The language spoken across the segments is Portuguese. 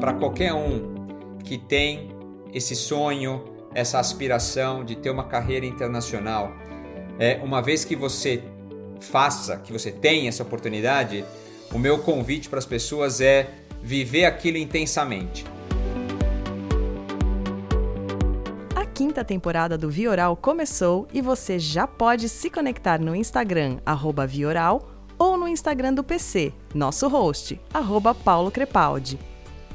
para qualquer um que tem esse sonho, essa aspiração de ter uma carreira internacional. Uma vez que você que você tenha essa oportunidade, o meu convite para as pessoas é viver aquilo intensamente. A quinta temporada do Vioral começou e você já pode se conectar no Instagram, @Vioral, ou no Instagram do PC, nosso host, @Paulo Crepaldi.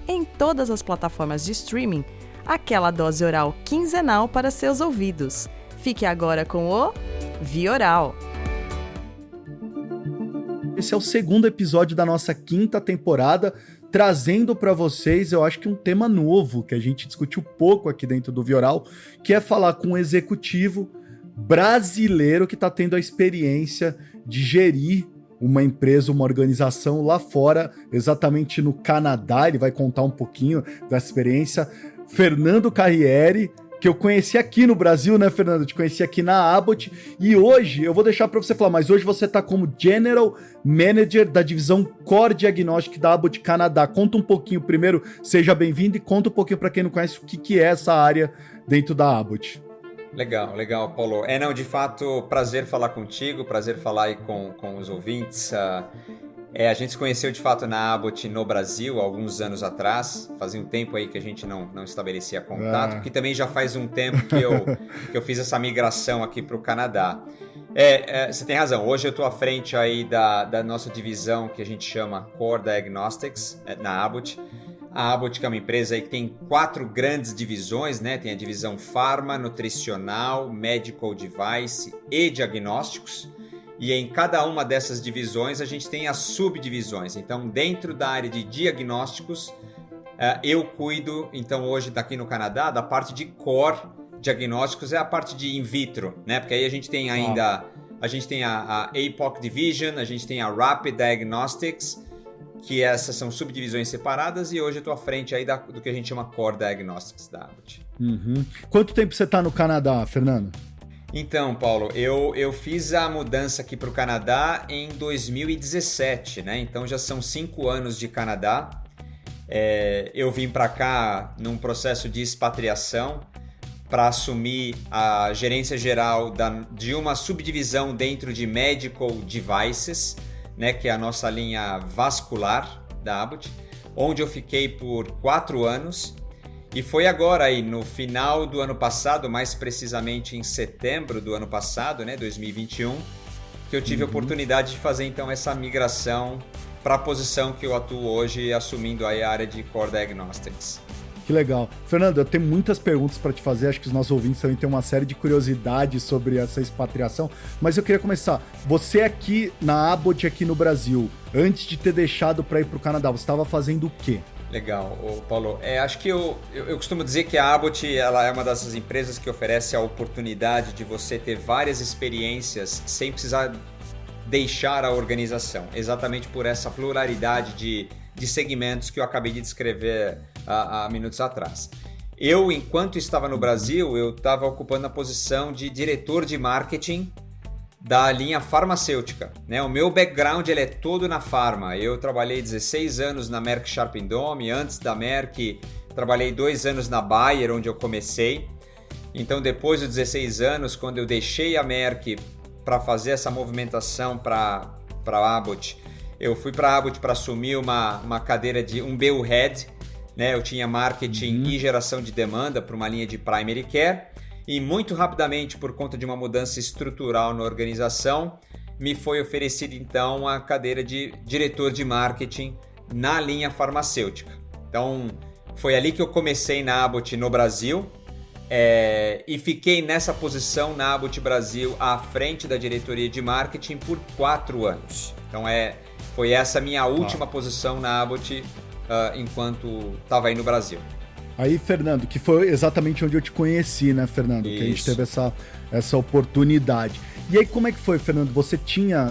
Em todas as plataformas de streaming, aquela dose oral quinzenal para seus ouvidos. Fique agora com o Vioral. Esse é o segundo episódio da nossa quinta temporada, trazendo para vocês, eu acho que um tema novo, que a gente discutiu pouco aqui dentro do Vioral, que é falar com um executivo brasileiro que está tendo a experiência de gerir uma empresa, uma organização lá fora, exatamente no Canadá. Ele vai contar um pouquinho da experiência. Fernando Carriere, que eu conheci aqui no Brasil, né, Fernando? Eu te conheci aqui na Abbott. E hoje, eu vou deixar para você falar, mas hoje você está como General Manager da divisão Core Diagnostic da Abbott Canadá. Conta um pouquinho primeiro, seja bem-vindo, e conta um pouquinho para quem não conhece o que é essa área dentro da Abbott. Legal, Paulo. Não, de fato, prazer falar contigo, prazer falar aí com os ouvintes. A gente se conheceu de fato na Abbott no Brasil, há alguns anos atrás. Fazia um tempo aí que a gente não estabelecia contato, porque também já faz um tempo que eu fiz essa migração aqui para o Canadá. Você tem razão, hoje eu estou à frente aí da nossa divisão que a gente chama Core Diagnostics na Abbott. A Abbott, que é uma empresa aí que tem 4 grandes divisões, né? Tem a divisão Pharma, Nutricional, Medical Device e Diagnósticos. E em cada uma dessas divisões a gente tem as subdivisões. Então, dentro da área de diagnósticos, eu cuido, então hoje aqui no Canadá, da parte de Core Diagnósticos, é a parte de in vitro, né? Porque aí a gente tem ainda, a gente tem a APOC Division, a gente tem a Rapid Diagnostics, que essas são subdivisões separadas, e hoje eu estou à frente aí do que a gente chama Core Diagnostics da Abbott. Uhum. Quanto tempo você está no Canadá, Fernando? Então, Paulo, eu fiz a mudança aqui para o Canadá em 2017, né? Então já são 5 anos de Canadá. Eu vim para cá num processo de expatriação para assumir a gerência geral de uma subdivisão dentro de Medical Devices, né, que é a nossa linha vascular da Abbott, onde eu fiquei por 4 anos. E foi agora aí, no final do ano passado, mais precisamente em setembro do ano passado, né, 2021, que eu tive a oportunidade de fazer então essa migração para a posição que eu atuo hoje, assumindo aí a área de Core Diagnostics. Que legal. Fernando, eu tenho muitas perguntas para te fazer, acho que os nossos ouvintes também têm uma série de curiosidades sobre essa expatriação, mas eu queria começar. Você aqui na Abbott, aqui no Brasil, antes de ter deixado para ir para o Canadá, você estava fazendo o quê? Legal, Paulo. Acho que eu costumo dizer que a Abbott ela é uma dessas empresas que oferece a oportunidade de você ter várias experiências sem precisar deixar a organização, exatamente por essa pluralidade de segmentos que eu acabei de descrever há minutos atrás. Eu, enquanto estava no Brasil, eu estava ocupando a posição de diretor de marketing da linha farmacêutica, né? O meu background ele é todo na farma. Eu trabalhei 16 anos na Merck Sharp & Dohme. Antes da Merck, trabalhei 2 anos na Bayer, onde eu comecei. Então, depois dos 16 anos, quando eu deixei a Merck para fazer essa movimentação para a Abbott, eu fui para a Abbott para assumir uma cadeira de um BU Head, né? Eu tinha marketing e geração de demanda para uma linha de Primary Care. E muito rapidamente, por conta de uma mudança estrutural na organização, me foi oferecida então a cadeira de diretor de marketing na linha farmacêutica. Então, foi ali que eu comecei na Abbott no Brasil e fiquei nessa posição na Abbott Brasil à frente da diretoria de marketing por 4 anos. Então, foi essa minha última posição na Abbott enquanto estava aí no Brasil. Aí, Fernando, que foi exatamente onde eu te conheci, né, Fernando? Isso. Que a gente teve essa oportunidade. E aí, como é que foi, Fernando? Você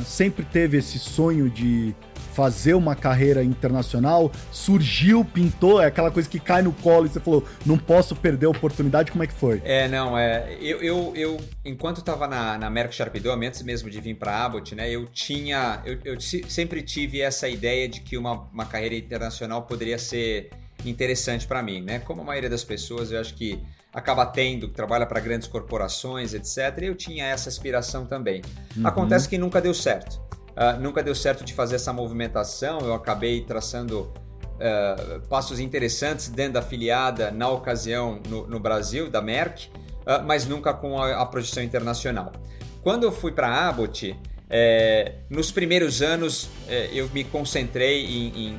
sempre teve esse sonho de fazer uma carreira internacional? Surgiu, pintou, é aquela coisa que cai no colo e você falou, não posso perder a oportunidade, como é que foi? Eu enquanto estava na Merck Sharp & Dohme, antes mesmo de vir para a Abbott, né, eu sempre tive essa ideia de que uma carreira internacional poderia ser interessante para mim, né? Como a maioria das pessoas, eu acho que acaba tendo, trabalha para grandes corporações, etc. Eu tinha essa aspiração também. Acontece que nunca deu certo. Nunca deu certo de fazer essa movimentação. Eu acabei traçando passos interessantes dentro da afiliada, na ocasião, no Brasil, da Merck, mas nunca com a projeção internacional. Quando eu fui para a Abbott, nos primeiros anos eu me concentrei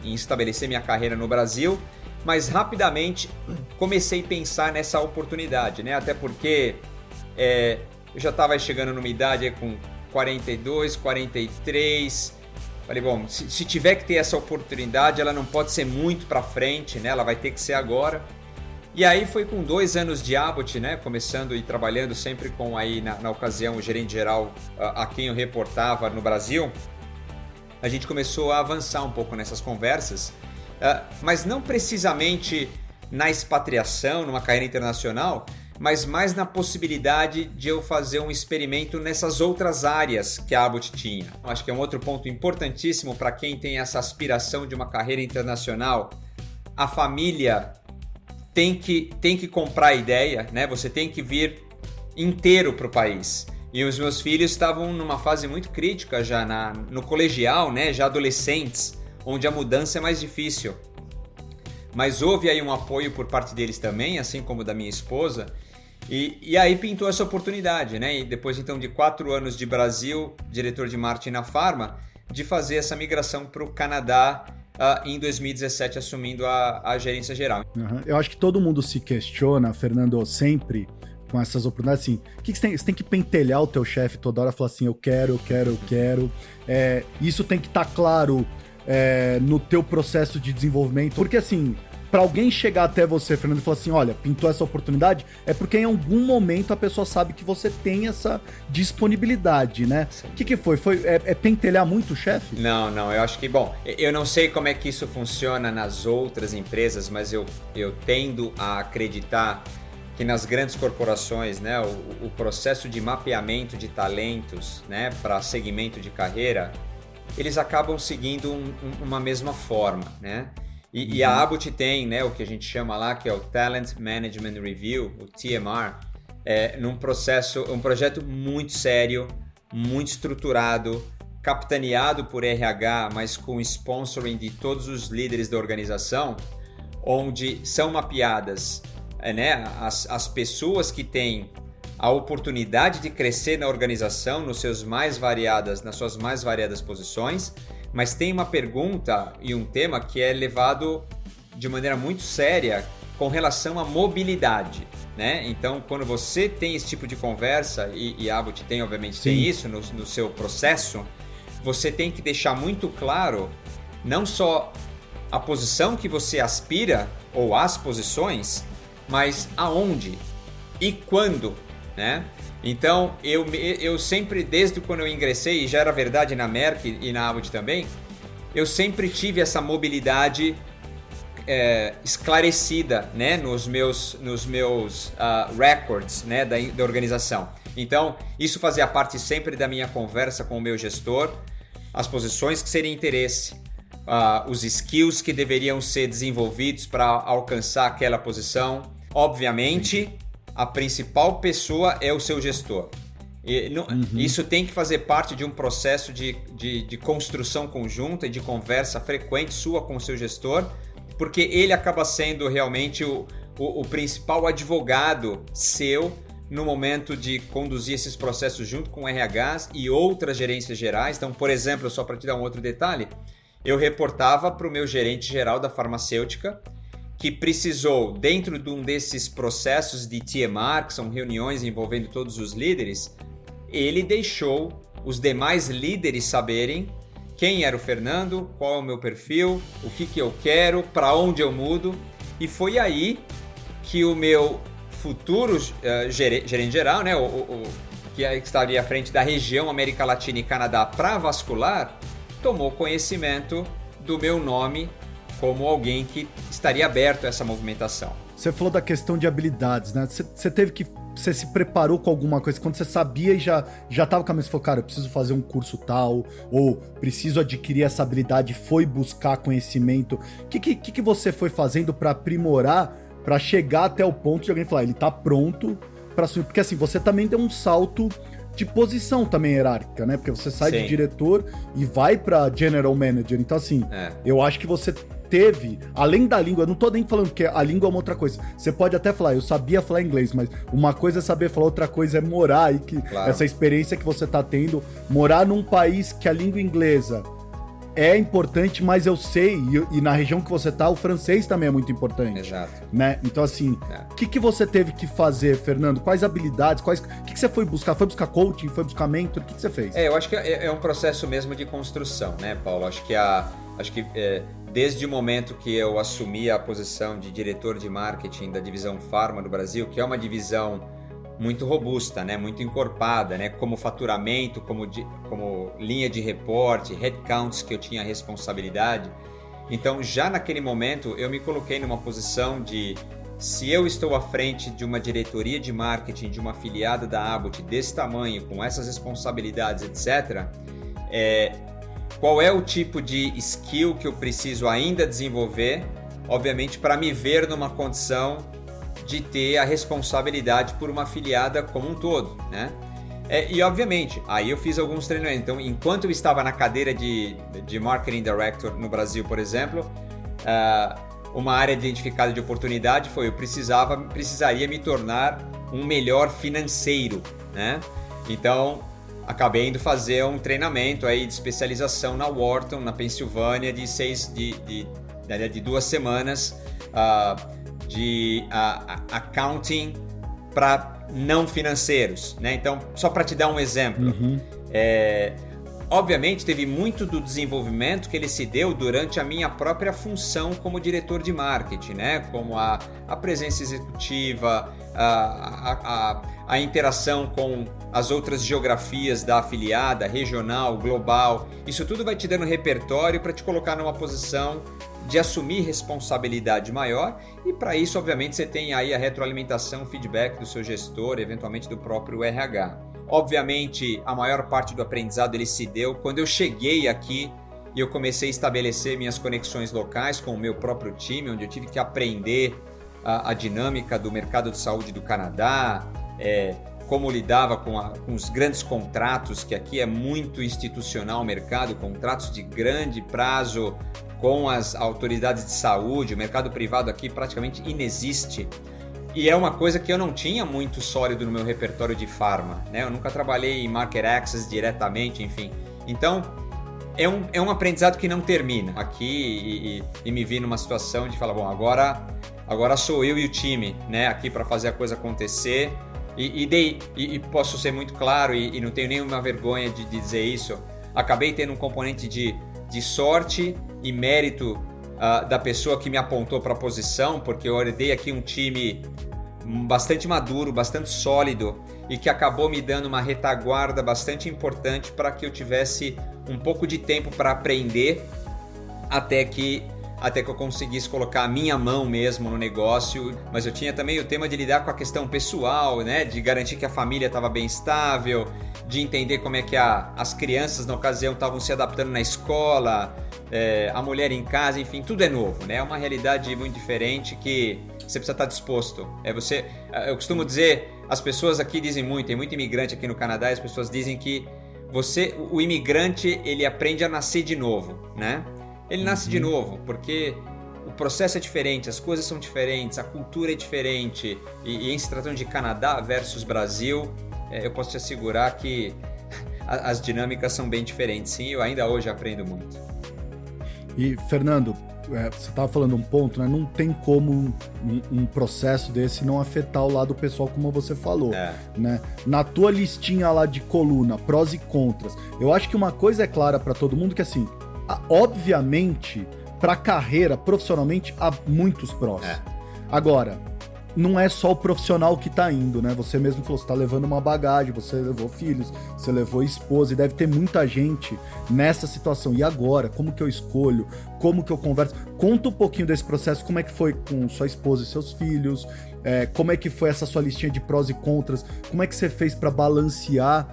em estabelecer minha carreira no Brasil, mas rapidamente comecei a pensar nessa oportunidade, né? Até porque eu já estava chegando numa idade com 42, 43. Falei, bom, se tiver que ter essa oportunidade, ela não pode ser muito para frente, né? Ela vai ter que ser agora. E aí foi com 2 anos de Abbott, né? Começando e trabalhando sempre com aí na ocasião o gerente geral a quem eu reportava no Brasil. A gente começou a avançar um pouco nessas conversas, mas não precisamente na expatriação, numa carreira internacional, mas mais na possibilidade de eu fazer um experimento nessas outras áreas que a Abbott tinha. Acho que é um outro ponto importantíssimo para quem tem essa aspiração de uma carreira internacional. A família tem que comprar a ideia, né? Você tem que vir inteiro para o país. E os meus filhos estavam numa fase muito crítica já no colegial, né? Já adolescentes, onde a mudança é mais difícil. Mas houve aí um apoio por parte deles também, assim como da minha esposa. E aí pintou essa oportunidade, né? E depois então de 4 anos de Brasil, diretor de marketing na Pharma, de fazer essa migração para o Canadá em 2017, assumindo a gerência geral. Eu acho que todo mundo se questiona, Fernando, sempre com essas oportunidades, assim, o que você tem que pentelhar o teu chefe toda hora, falar assim, eu quero. Isso tem que estar claro no teu processo de desenvolvimento, porque assim, para alguém chegar até você, Fernando, e falar assim, olha, pintou essa oportunidade, é porque em algum momento a pessoa sabe que você tem essa disponibilidade, né? O que foi? É pentelhar muito o chefe? Não, eu acho que, bom, eu não sei como é que isso funciona nas outras empresas, mas eu tendo a acreditar que nas grandes corporações, né, o processo de mapeamento de talentos, né, para segmento de carreira, eles acabam seguindo uma mesma forma, né? E a Abbott tem, né, o que a gente chama lá, que é o Talent Management Review, o TMR, um projeto muito sério, muito estruturado, capitaneado por RH, mas com sponsoring de todos os líderes da organização, onde são mapeadas as pessoas que têm a oportunidade de crescer na organização nas suas mais variadas posições, mas tem uma pergunta e um tema que é levado de maneira muito séria com relação à mobilidade, né? Então, quando você tem esse tipo de conversa, e a Abbott tem, obviamente, tem isso no seu processo, você tem que deixar muito claro não só a posição que você aspira, ou as posições, mas aonde e quando, né? Então, eu sempre, desde quando eu ingressei, e já era verdade na Merck e na Abbott também, eu sempre tive essa mobilidade esclarecida, né, nos meus records, né, da organização. Então, isso fazia parte sempre da minha conversa com o meu gestor, as posições que seriam interesse, os skills que deveriam ser desenvolvidos para alcançar aquela posição. Obviamente, a principal pessoa é o seu gestor. Isso tem que fazer parte de um processo de construção conjunta e de conversa frequente sua com o seu gestor, porque ele acaba sendo realmente o principal advogado seu no momento de conduzir esses processos junto com o RH e outras gerências gerais. Então, por exemplo, só para te dar um outro detalhe, eu reportava para o meu gerente geral da farmacêutica, que precisou, dentro de um desses processos de TMR, que são reuniões envolvendo todos os líderes, ele deixou os demais líderes saberem quem era o Fernando, qual é o meu perfil, o que eu quero, para onde eu mudo. E foi aí que o meu futuro gerente geral, né, que estaria à frente da região América Latina e Canadá para vascular, tomou conhecimento do meu nome como alguém que estaria aberto a essa movimentação. Você falou da questão de habilidades, né? Você teve que você se preparou com alguma coisa? Quando você sabia e já tava com a mente, você falou, cara, eu preciso fazer um curso tal, ou preciso adquirir essa habilidade, foi buscar conhecimento. O que você foi fazendo para aprimorar, para chegar até o ponto de alguém falar, ele tá pronto para assumir? Porque assim, você também deu um salto de posição também hierárquica, né? Porque você sai de diretor e vai para general manager. Então assim, eu acho que você teve, além da língua, eu não tô nem falando que a língua é uma outra coisa. Você pode até falar, eu sabia falar inglês, mas uma coisa é saber falar, outra coisa é morar, e que essa experiência que você tá tendo, morar num país que a língua inglesa é importante, mas eu sei, e na região que você tá, o francês também é muito importante. Exato. Né? Então assim, o que você teve que fazer, Fernando? Quais habilidades, o que você foi buscar? Foi buscar coaching? Foi buscar mentor? O que você fez? Eu acho que é um processo mesmo de construção, né, Paulo? Acho que desde o momento que eu assumi a posição de diretor de marketing da divisão Pharma do Brasil, que é uma divisão muito robusta, né? Muito encorpada, né? Como faturamento, como linha de reporte, headcounts que eu tinha responsabilidade. Então, já naquele momento, eu me coloquei numa posição de, se eu estou à frente de uma diretoria de marketing de uma afiliada da Abbott desse tamanho, com essas responsabilidades, etc., qual é o tipo de skill que eu preciso ainda desenvolver, obviamente, para me ver numa condição de ter a responsabilidade por uma afiliada como um todo, né? E, obviamente, aí eu fiz alguns treinamentos. Então, enquanto eu estava na cadeira de Marketing Director no Brasil, por exemplo, uma área identificada de oportunidade foi eu precisaria me tornar um melhor financeiro, né? Então, acabei indo fazer um treinamento aí de especialização na Wharton, na Pensilvânia, de 2 semanas de accounting para não financeiros, né? Então, só para te dar um exemplo, obviamente teve muito do desenvolvimento que ele se deu durante a minha própria função como diretor de marketing, né? Como a presença executiva, a interação com as outras geografias da afiliada, regional, global. Isso tudo vai te dando repertório para te colocar numa posição de assumir responsabilidade maior, e para isso, obviamente, você tem aí a retroalimentação, o feedback do seu gestor, eventualmente do próprio RH. Obviamente, a maior parte do aprendizado ele se deu quando eu cheguei aqui e eu comecei a estabelecer minhas conexões locais com o meu próprio time, onde eu tive que aprender a dinâmica do mercado de saúde do Canadá, como lidava com os grandes contratos, que aqui é muito institucional o mercado, contratos de grande prazo com as autoridades de saúde. O mercado privado aqui praticamente inexiste. E é uma coisa que eu não tinha muito sólido no meu repertório de pharma, né? Eu nunca trabalhei em market access diretamente, enfim. Então, é um aprendizado que não termina aqui, e me vi numa situação de falar, bom, agora sou eu e o time, né, aqui para fazer a coisa acontecer. E posso ser muito claro, e não tenho nenhuma vergonha de dizer isso, acabei tendo um componente de sorte e mérito da pessoa que me apontou para a posição, porque eu herdei aqui um time bastante maduro, bastante sólido, e que acabou me dando uma retaguarda bastante importante para que eu tivesse um pouco de tempo para aprender até que eu conseguisse colocar a minha mão mesmo no negócio. Mas eu tinha também o tema de lidar com a questão pessoal, né? De garantir que a família estava bem estável, de entender como é que as crianças na ocasião estavam se adaptando na escola, a mulher em casa, enfim, tudo é novo, né? É uma realidade muito diferente que você precisa estar disposto. Eu costumo dizer, as pessoas aqui dizem muito, tem muito imigrante aqui no Canadá, e as pessoas dizem que o imigrante, ele aprende a nascer de novo, né? Ele nasce de novo, porque o processo é diferente, as coisas são diferentes, a cultura é diferente, e em se tratando de Canadá versus Brasil, eu posso te assegurar que as dinâmicas são bem diferentes, sim, eu ainda hoje aprendo muito. E, Fernando, você estava falando um ponto, né? Não tem como um processo desse não afetar o lado pessoal, como você falou, né? Na tua listinha lá de coluna, prós e contras, eu acho que uma coisa é clara para todo mundo, que assim, obviamente, para a carreira, profissionalmente, há muitos prós. Agora, não é só o profissional que tá indo, né? Você mesmo falou, você tá levando uma bagagem, você levou filhos, você levou esposa, e deve ter muita gente nessa situação. E agora? Como que eu escolho? Como que eu converso? Conta um pouquinho desse processo, como é que foi com sua esposa e seus filhos, como é que foi essa sua listinha de prós e contras, como é que você fez para balancear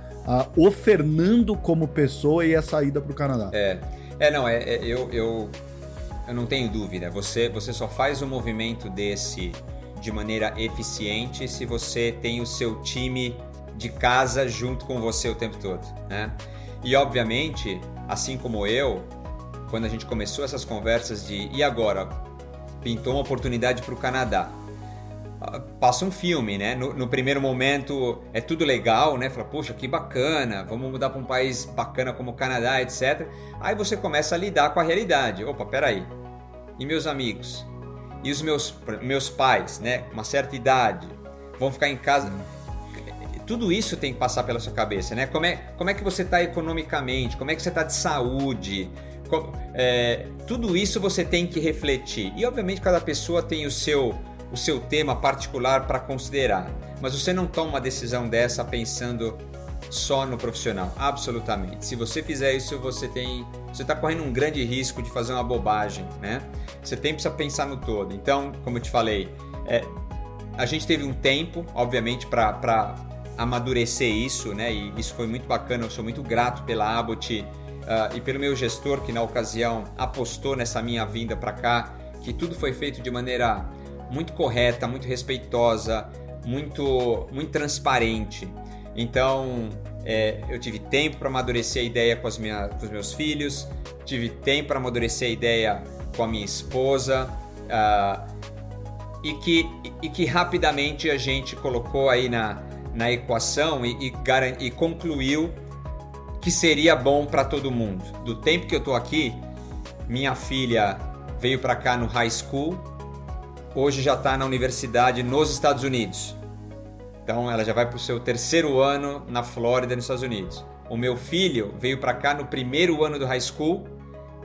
o Fernando como pessoa e a saída pro Canadá? Eu não tenho dúvida, você só faz um movimento desse de maneira eficiente se você tem o seu time de casa junto com você o tempo todo, né? E obviamente, assim como eu, quando a gente começou essas conversas e agora? Pintou uma oportunidade para o Canadá. Passa um filme, né? No primeiro momento é tudo legal, né? Fala, poxa, que bacana, vamos mudar para um país bacana como o Canadá, etc. Aí você começa a lidar com a realidade. Opa, peraí. E meus amigos? E os meus pais, né? Uma certa idade, vão ficar em casa. Tudo isso tem que passar pela sua cabeça, né? Como é que você está economicamente? Como é que você está de saúde? Tudo isso você tem que refletir. E obviamente cada pessoa tem o seu tema particular para considerar. Mas você não toma uma decisão dessa pensando só no profissional. Absolutamente. Se você fizer isso, você está correndo um grande risco de fazer uma bobagem, né? Você precisa pensar no todo. Então, como eu te falei, a gente teve um tempo, obviamente, para amadurecer isso, né? E isso foi muito bacana. Eu sou muito grato pela Abbott e pelo meu gestor, que na ocasião apostou nessa minha vinda para cá, que tudo foi feito de maneira muito correta, muito respeitosa, muito transparente. Então, eu tive tempo para amadurecer a ideia com os meus filhos, tive tempo para amadurecer a ideia com a minha esposa, e que rapidamente a gente colocou aí na equação e concluiu que seria bom para todo mundo. Do tempo que eu estou aqui, minha filha veio para cá no high school, hoje já está na universidade nos Estados Unidos. Então ela já vai para o seu 3º ano na Flórida, nos Estados Unidos. O meu filho veio para cá no 1º ano do high school,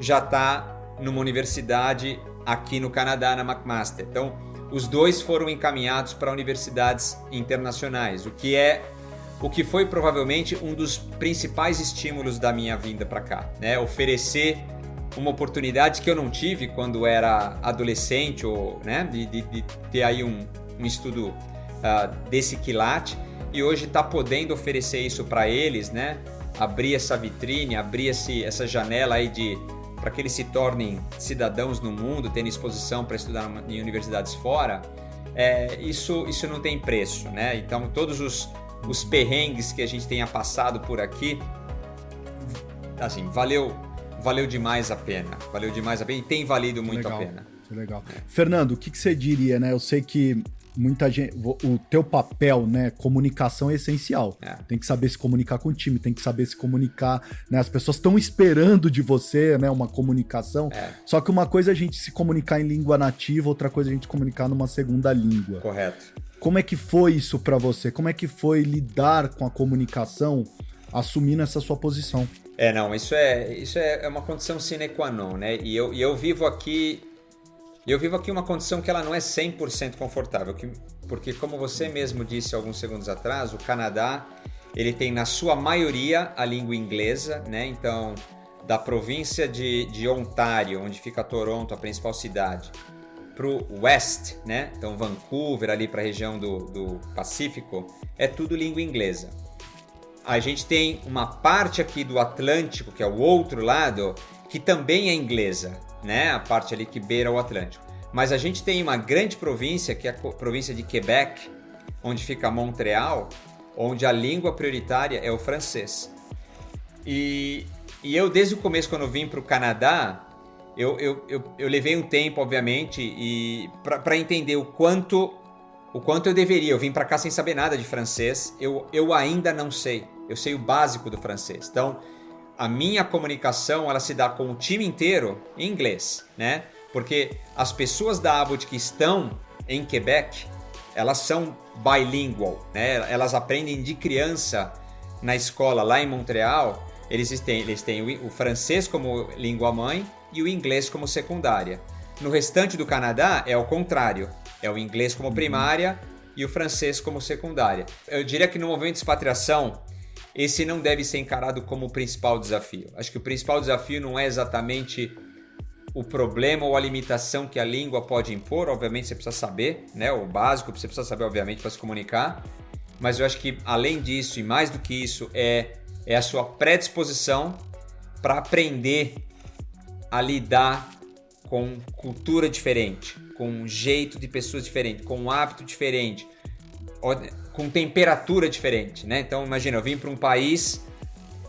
já está numa universidade aqui no Canadá, na McMaster. Então os dois foram encaminhados para universidades internacionais, o que foi provavelmente um dos principais estímulos da minha vinda para cá, né? Oferecer uma oportunidade que eu não tive quando era adolescente, ou, né? de ter aí um estudo desse quilate, e hoje está podendo oferecer isso para eles, né? Abrir essa vitrine, abrir essa janela aí para que eles se tornem cidadãos no mundo, tendo exposição para estudar em universidades fora. Isso não tem preço, né? Então todos os perrengues que a gente tenha passado por aqui, assim, valeu demais a pena. Valeu demais a pena e tem valido muito a pena. Que legal. Fernando, o que você diria, né? Eu sei que muita gente, o teu papel, né, comunicação é essencial. Tem que saber se comunicar com o time, tem que saber se comunicar, né? As pessoas estão esperando de você, né, uma comunicação. Só que uma coisa é a gente se comunicar em língua nativa, outra coisa é a gente comunicar numa segunda língua. Correto. Como é que foi isso para você? Como é que foi lidar com a comunicação assumindo essa sua posição? Isso é uma condição sine qua non, né? E eu vivo aqui uma condição que ela não é 100% confortável, porque como você mesmo disse alguns segundos atrás, o Canadá, ele tem na sua maioria a língua inglesa, né? Então, da província de Ontário, onde fica Toronto, a principal cidade, para o West, né? Então Vancouver, ali para a região do Pacífico, é tudo língua inglesa. A gente tem uma parte aqui do Atlântico, que é o outro lado, que também é inglesa, né? A parte ali que beira o Atlântico. Mas a gente tem uma grande província, que é a província de Quebec, onde fica Montreal, onde a língua prioritária é o francês. E eu, desde o começo, quando eu vim para o Canadá, eu levei um tempo, obviamente, para entender o quanto eu deveria. Eu vim para cá sem saber nada de francês, eu ainda não sei. Eu sei o básico do francês. Então, a minha comunicação, ela se dá com o time inteiro em inglês, né? Porque as pessoas da Abbott que estão em Quebec, elas são bilingual, né? Elas aprendem de criança na escola lá em Montreal. Eles têm o francês como língua mãe e o inglês como secundária. No restante do Canadá é o contrário. É o inglês como primária e o francês como secundária. Eu diria que no movimento de expatriação, esse não deve ser encarado como o principal desafio. Acho que o principal desafio não é exatamente o problema ou a limitação que a língua pode impor. Obviamente você precisa saber, né? O básico você precisa saber, obviamente, para se comunicar. Mas eu acho que, além disso, e mais do que isso, é a sua predisposição para aprender a lidar com cultura diferente, com um jeito de pessoas diferente, com um hábito diferente, com temperatura diferente, né? Então, imagina, eu vim para um país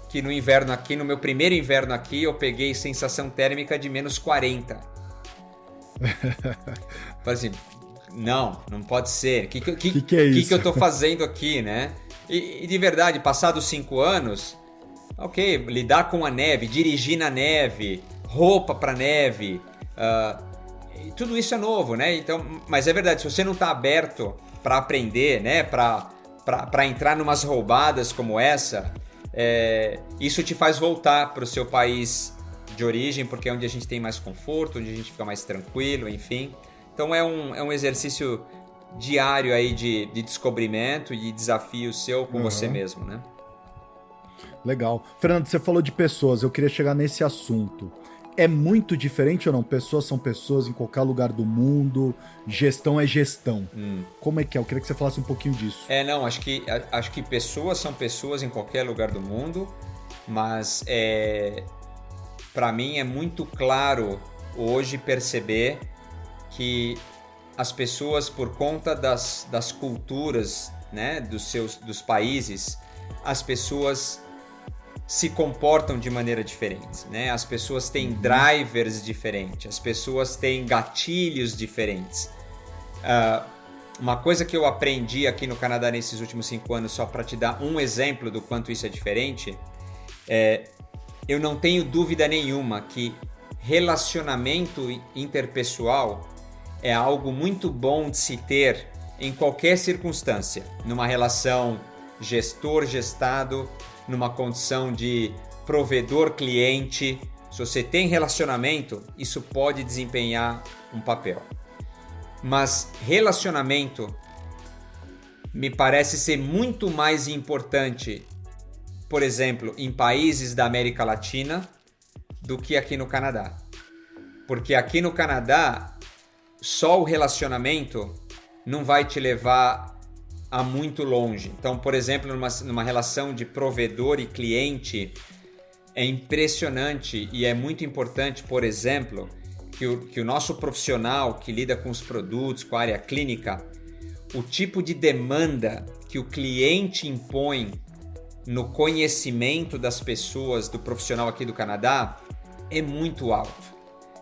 que no inverno aqui, no meu primeiro inverno aqui, eu peguei sensação térmica de menos 40. Falei assim, não pode ser. O que é isso? Que eu tô fazendo aqui, né? E de verdade, passados 5 anos, ok, lidar com a neve, dirigir na neve, roupa para neve, tudo isso é novo, né? Então, mas é verdade, se você não tá aberto para aprender, né? Para entrar numas roubadas como essa, isso te faz voltar para o seu país de origem, porque é onde a gente tem mais conforto, onde a gente fica mais tranquilo, enfim. Então é um exercício diário aí de descobrimento e de desafio seu com você mesmo, né? Legal. Fernando, você falou de pessoas, eu queria chegar nesse assunto. É muito diferente ou não? Pessoas são pessoas em qualquer lugar do mundo, gestão é gestão. Como é que é? Eu queria que você falasse um pouquinho disso. Não, acho que pessoas são pessoas em qualquer lugar do mundo, mas para mim é muito claro hoje perceber que as pessoas, por conta das culturas, né, dos países, as pessoas se comportam de maneira diferente, né? As pessoas têm drivers diferentes, as pessoas têm gatilhos diferentes. Uma coisa que eu aprendi aqui no Canadá nesses últimos 5 anos, só para te dar um exemplo do quanto isso é diferente, eu não tenho dúvida nenhuma que relacionamento interpessoal é algo muito bom de se ter em qualquer circunstância, numa relação gestor-gestado, numa condição de provedor-cliente. Se você tem relacionamento, isso pode desempenhar um papel. Mas relacionamento me parece ser muito mais importante, por exemplo, em países da América Latina do que aqui no Canadá. Porque aqui no Canadá, só o relacionamento não vai te levar a muito longe. Então, por exemplo, numa relação de provedor e cliente, é impressionante e é muito importante, por exemplo, que o nosso profissional que lida com os produtos, com a área clínica, o tipo de demanda que o cliente impõe no conhecimento das pessoas, do profissional aqui do Canadá, é muito alto.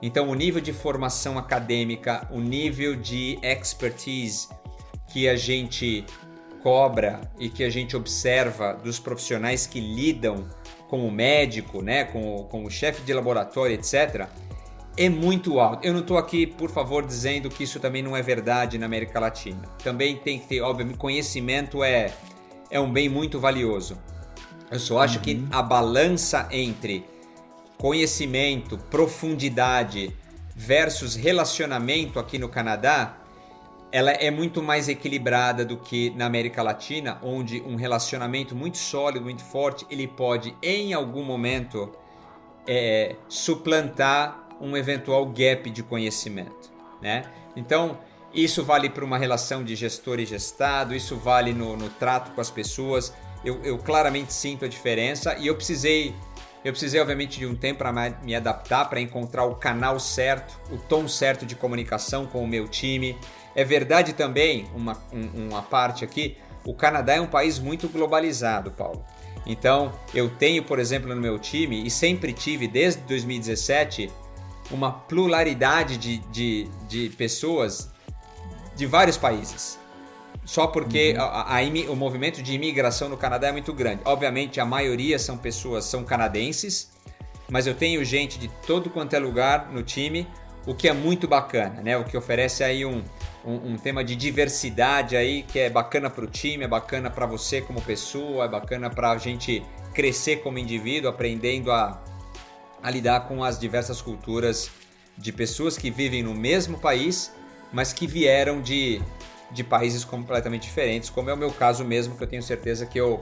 Então, o nível de formação acadêmica, o nível de expertise que a gente cobra e que a gente observa dos profissionais que lidam com o médico, né, com o chefe de laboratório, etc., é muito alto. Eu não estou aqui, por favor, dizendo que isso também não é verdade na América Latina. Também tem que ter, obviamente, conhecimento é um bem muito valioso. Eu só acho que a balança entre conhecimento, profundidade versus relacionamento aqui no Canadá, ela é muito mais equilibrada do que na América Latina, onde um relacionamento muito sólido, muito forte, ele pode, em algum momento, suplantar um eventual gap de conhecimento, né? Então, isso vale para uma relação de gestor e gestado, isso vale no trato com as pessoas. Eu claramente sinto a diferença e eu precisei, obviamente, de um tempo para me adaptar, para encontrar o canal certo, o tom certo de comunicação com o meu time. É verdade também, uma parte aqui, o Canadá é um país muito globalizado, Paulo. Então, eu tenho, por exemplo, no meu time, e sempre tive desde 2017, uma pluralidade de pessoas de vários países. Só porque o movimento de imigração no Canadá é muito grande. Obviamente, a maioria são canadenses, mas eu tenho gente de todo quanto é lugar no time, o que é muito bacana, né? O que oferece aí um tema de diversidade aí, que é bacana para o time, é bacana para você como pessoa, é bacana para a gente crescer como indivíduo, aprendendo a lidar com as diversas culturas de pessoas que vivem no mesmo país, mas que vieram de países completamente diferentes, como é o meu caso mesmo, que eu tenho certeza que eu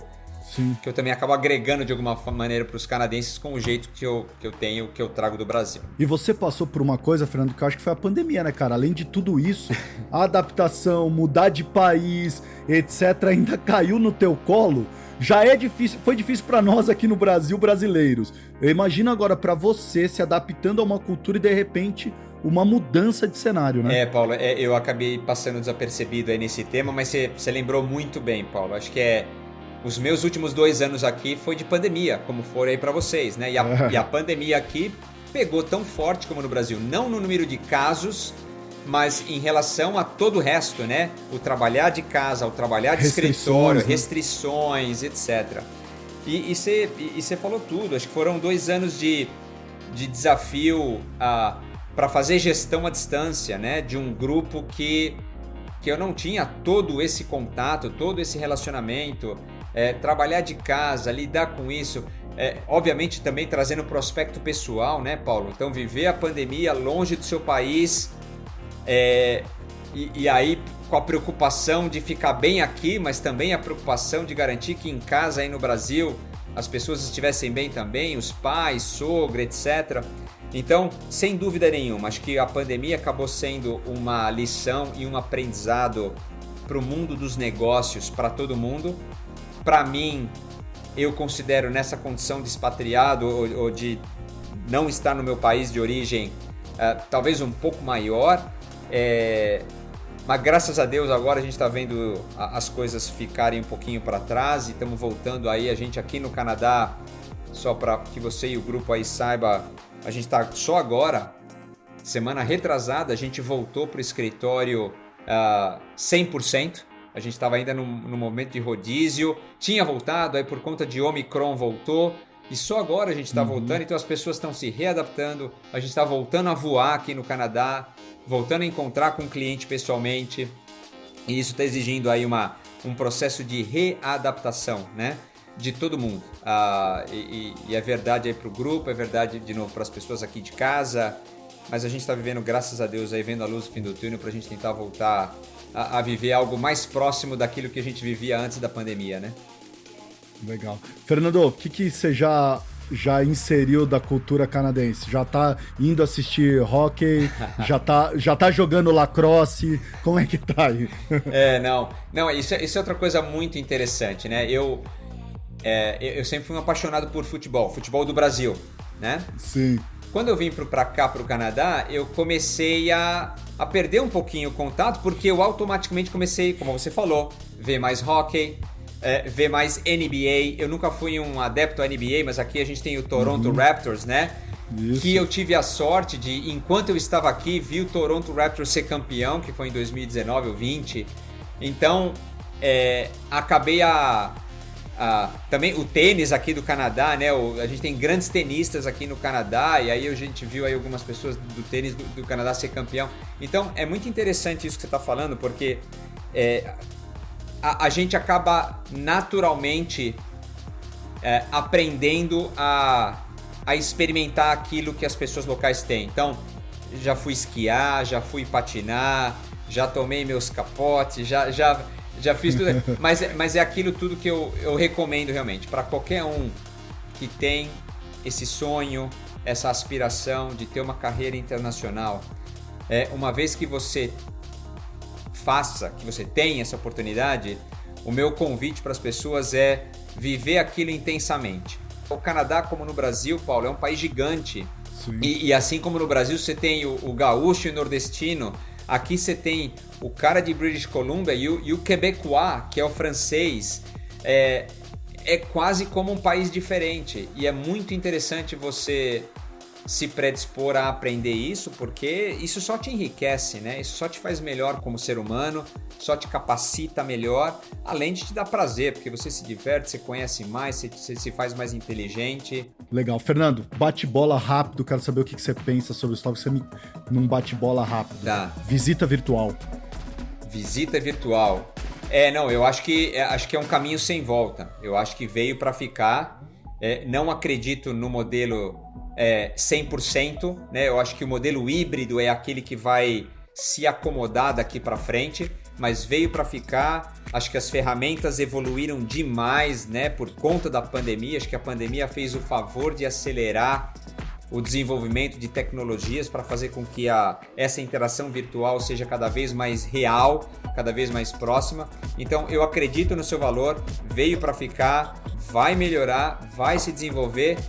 também acabo agregando de alguma maneira para os canadenses com o jeito que eu tenho, que eu trago do Brasil. E você passou por uma coisa, Fernando, que eu acho que foi a pandemia, né, cara? Além de tudo isso, a adaptação, mudar de país, etc., ainda caiu no teu colo. Já é difícil, foi difícil para nós aqui no Brasil, brasileiros. Eu imagino agora para você se adaptando a uma cultura e de repente uma mudança de cenário, né? Paulo, eu acabei passando desapercebido aí nesse tema, mas você lembrou muito bem, Paulo. Acho que os meus últimos 2 anos aqui foi de pandemia, como foram aí para vocês, né? E a pandemia aqui pegou tão forte como no Brasil, não no número de casos, mas em relação a todo o resto, né? O trabalhar de casa, o trabalhar de escritório, restrições, etc. E você falou tudo. Acho que foram 2 anos de desafio para fazer gestão à distância, né? De um grupo que eu não tinha todo esse contato, todo esse relacionamento. Trabalhar de casa, lidar com isso, obviamente também trazendo prospecto pessoal, né, Paulo? Então viver a pandemia longe do seu país, e aí com a preocupação de ficar bem aqui, mas também a preocupação de garantir que em casa aí no Brasil as pessoas estivessem bem também, os pais, sogra, etc. Então, sem dúvida nenhuma, acho que a pandemia acabou sendo uma lição e um aprendizado para o mundo dos negócios, para todo mundo. Para mim, eu considero nessa condição de expatriado ou de não estar no meu país de origem, talvez um pouco maior, mas graças a Deus agora a gente está vendo as coisas ficarem um pouquinho para trás e estamos voltando aí, a gente aqui no Canadá, só para que você e o grupo aí saiba, a gente está só agora, semana retrasada, a gente voltou para o escritório 100%. A gente estava ainda no momento de rodízio, tinha voltado, aí por conta de Omicron voltou, e só agora a gente está voltando, então as pessoas estão se readaptando, a gente está voltando a voar aqui no Canadá, voltando a encontrar com o cliente pessoalmente, e isso está exigindo aí um processo de readaptação, né, de todo mundo. E é verdade aí para o grupo, é verdade de novo para as pessoas aqui de casa, mas a gente está vivendo, graças a Deus, aí vendo a luz no fim do túnel para a gente tentar voltar a viver algo mais próximo daquilo que a gente vivia antes da pandemia, né? Legal. Fernando, o que você já inseriu da cultura canadense? Já tá indo assistir hockey? já tá jogando lacrosse? Como é que tá aí? Não, isso é outra coisa muito interessante, né? Eu sempre fui um apaixonado por futebol do Brasil, né? Sim. Quando eu vim para cá, para o Canadá, eu comecei a perder um pouquinho o contato, porque eu automaticamente comecei, como você falou, ver mais hockey, ver mais NBA. Eu nunca fui um adepto à NBA, mas aqui a gente tem o Toronto Raptors, né? Isso. Que eu tive a sorte de, enquanto eu estava aqui, vi o Toronto Raptors ser campeão, que foi em 2019 ou 20. Então, acabei também o tênis aqui do Canadá, né? A gente tem grandes tenistas aqui no Canadá, e aí a gente viu aí algumas pessoas do tênis do Canadá ser campeão. Então é muito interessante isso que você está falando, porque a gente acaba naturalmente aprendendo a experimentar aquilo que as pessoas locais têm. Então, já fui esquiar, já fui patinar, já tomei meus capotes, já fiz tudo, mas é aquilo tudo que eu recomendo realmente para qualquer um que tem esse sonho, essa aspiração de ter uma carreira internacional. Uma vez que você que você tenha essa oportunidade, o meu convite para as pessoas é viver aquilo intensamente. O Canadá, como no Brasil, Paulo, é um país gigante. E assim como no Brasil você tem o gaúcho e o nordestino, aqui você tem o cara de British Columbia e o quebecois, que é o francês. É quase como um país diferente. E é muito interessante você se predispor a aprender isso, porque isso só te enriquece, né? Isso só te faz melhor como ser humano, só te capacita melhor, além de te dar prazer, porque você se diverte, você conhece mais, você se faz mais inteligente. Legal. Fernando, bate-bola rápido, quero saber o que você pensa sobre os tópicos. Num bate-bola rápido. Tá. Visita virtual. Visita virtual. Eu acho que é um caminho sem volta. Eu acho que veio para ficar. Não acredito no modelo 100%, né? Eu acho que o modelo híbrido é aquele que vai se acomodar daqui para frente, mas veio para ficar. Acho que as ferramentas evoluíram demais, né, por conta da pandemia. Acho que a pandemia fez o favor de acelerar o desenvolvimento de tecnologias para fazer com que essa interação virtual seja cada vez mais real, cada vez mais próxima. Então eu acredito no seu valor, veio para ficar, vai melhorar, vai se desenvolver,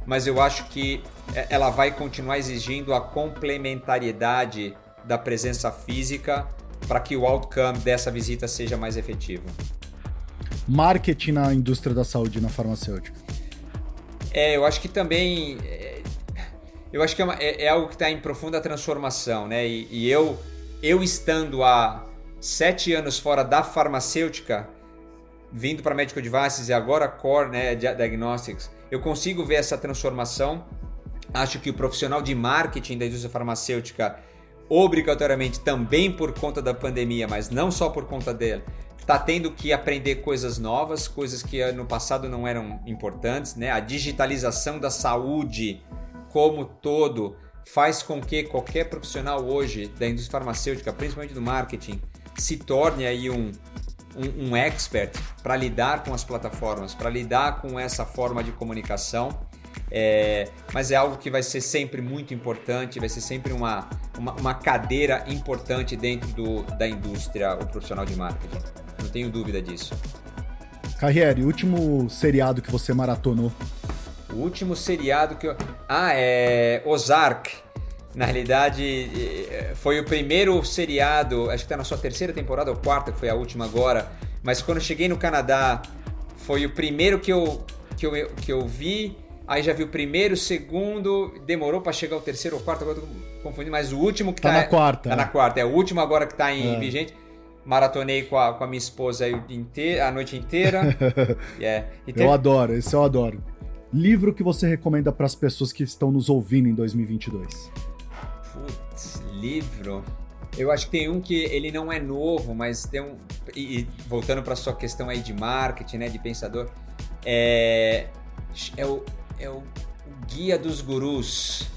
mas eu acho que ela vai continuar exigindo a complementariedade da presença física para que o outcome dessa visita seja mais efetivo. Marketing na indústria da saúde, na farmacêutica. Eu acho que também... Eu acho que é algo que está em profunda transformação, né? E eu estando há 7 anos fora da farmacêutica, vindo para Medical Devices e agora Core, né, Diagnostics, eu consigo ver essa transformação. Acho que o profissional de marketing da indústria farmacêutica, obrigatoriamente também por conta da pandemia, mas não só por conta dela, está tendo que aprender coisas novas, coisas que no passado não eram importantes, né? A digitalização da saúde como todo faz com que qualquer profissional hoje da indústria farmacêutica, principalmente do marketing, se torne aí um expert para lidar com as plataformas, para lidar com essa forma de comunicação. Mas é algo que vai ser sempre muito importante, vai ser sempre uma cadeira importante dentro da indústria, o profissional de marketing. Não tenho dúvida disso. Carriere, último seriado que você maratonou? O último seriado que eu... Ozark. Na realidade, foi o primeiro seriado, acho que está na sua 3ª temporada ou 4ª, que foi a última agora. Mas quando eu cheguei no Canadá, foi o primeiro que eu vi. Aí já vi o primeiro, o segundo, demorou para chegar o 3º ou 4º, agora eu tô confundindo, mas o último que tá na 4ª. Tá na 4ª, é o último agora que tá em vigente. Maratonei com a minha esposa aí a noite inteira. Eu adoro, esse eu adoro. Livro que você recomenda para as pessoas que estão nos ouvindo em 2022? Putz, livro... Eu acho que tem um que ele não é novo, mas tem um... E voltando para sua questão aí de marketing, né, de pensador, é o Guia dos Gurus.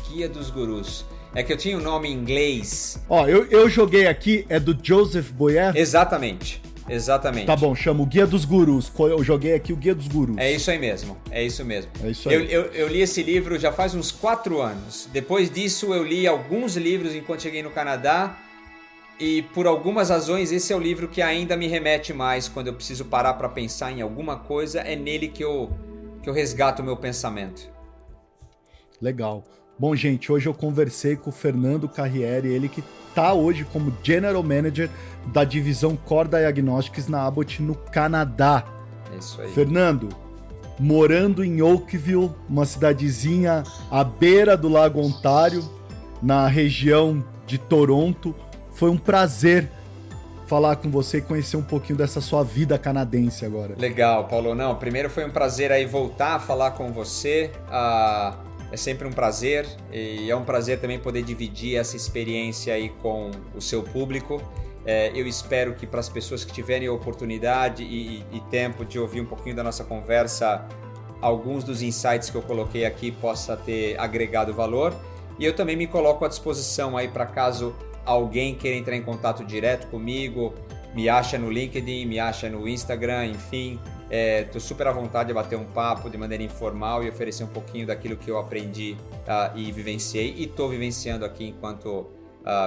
Guia dos Gurus. É que eu tinha o nome em inglês. Eu joguei aqui, é do Joseph Boyer? Exatamente. Tá bom, chama o Guia dos Gurus. Eu joguei aqui o Guia dos Gurus. É isso aí mesmo, é isso mesmo. É isso aí. Eu li esse livro já faz uns 4 anos. Depois disso eu li alguns livros enquanto cheguei no Canadá. E por algumas razões esse é o livro que ainda me remete mais quando eu preciso parar para pensar em alguma coisa. É nele que eu resgato o meu pensamento. Legal. Bom, gente, hoje eu conversei com o Fernando Carriere, ele que está hoje como General Manager da divisão Core Diagnostics na Abbott no Canadá. É isso aí. Fernando, morando em Oakville, uma cidadezinha à beira do Lago Ontário, na região de Toronto, foi um prazer falar com você e conhecer um pouquinho dessa sua vida canadense agora. Legal, Paulo. Não, primeiro foi um prazer aí voltar a falar com você. É sempre um prazer e é um prazer também poder dividir essa experiência aí com o seu público. Eu espero que para as pessoas que tiverem oportunidade e tempo de ouvir um pouquinho da nossa conversa, alguns dos insights que eu coloquei aqui possa ter agregado valor. E eu também me coloco à disposição aí para caso alguém queira entrar em contato direto comigo, me acha no LinkedIn, me acha no Instagram, enfim. Estou super à vontade de bater um papo de maneira informal e oferecer um pouquinho daquilo que eu aprendi e vivenciei e estou vivenciando aqui enquanto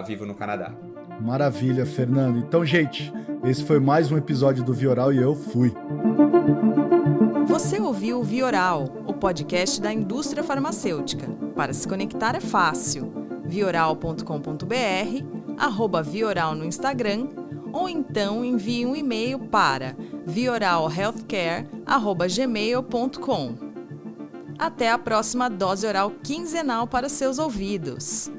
vivo no Canadá. Maravilha, Fernando. Então, gente, esse foi mais um episódio do Vioral e eu fui. Você ouviu o Vioral, o podcast da indústria farmacêutica. Para se conectar é fácil. vioral.com.br, @vioral no Instagram, ou então envie um e-mail para vioralhealthcare@gmail.com. Até a próxima dose oral quinzenal para seus ouvidos.